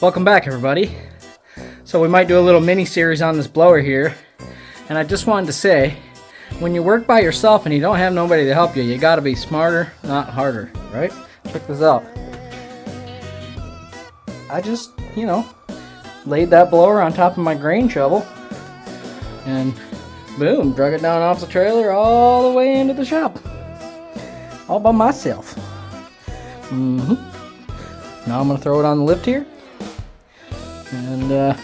Welcome back, everybody. So we might do a little mini series on this blower here, and I just wanted to say, when you work by yourself and you don't have nobody to help you, you got to be smarter, not harder, right? Check this out. I just, laid that blower on top of my grain shovel, and boom, drug it down off the trailer all the way into the shop, all by myself. Now I'm gonna throw it on the lift here, and we're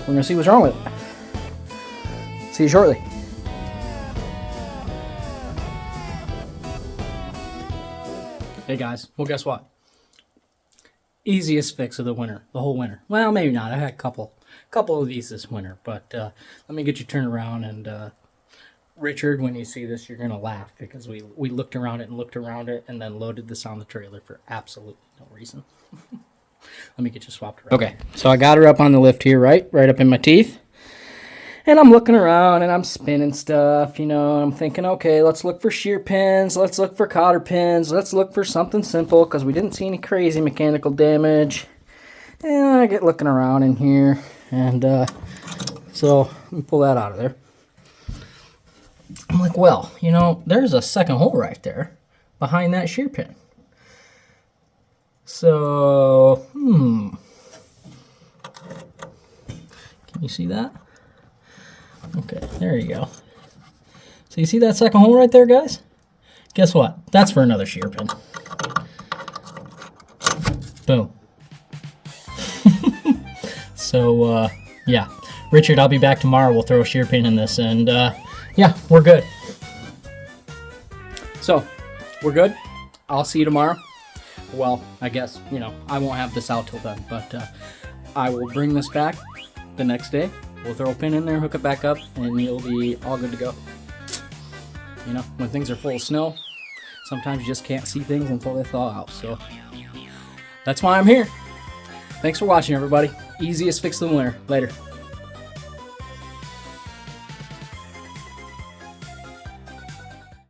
gonna see what's wrong with it. See you shortly. Hey guys, well guess what? Easiest fix of the winter, the whole winter. Well, maybe not. I had a couple of these this winter, but let me get you turned around, and Richard, when you see this, you're gonna laugh because we looked around it and then loaded this on the trailer for absolutely no reason. Let me get you swapped around. Okay, so I got her up on the lift here, right up in my teeth. And I'm looking around and I'm spinning stuff, I'm thinking, okay, let's look for shear pins, let's look for cotter pins, let's look for something simple because we didn't see any crazy mechanical damage. And I get looking around in here, and so let me pull that out of there. I'm like, well, there's a second hole right there behind that shear pin. So, can you see that? Okay, there you go. So you see that second hole right there, guys? Guess what? That's for another shear pin. Boom. So, yeah. Richard, I'll be back tomorrow. We'll throw a shear pin in this, and, yeah, we're good. So, we're good. I'll see you tomorrow. Well, I guess, I won't have this out till then, but I will bring this back the next day. We'll throw a pin in there, hook it back up, and you'll be all good to go. When things are full of snow, sometimes you just can't see things until they thaw out. So that's why I'm here. Thanks for watching, everybody. Easiest fix of the winter. Later.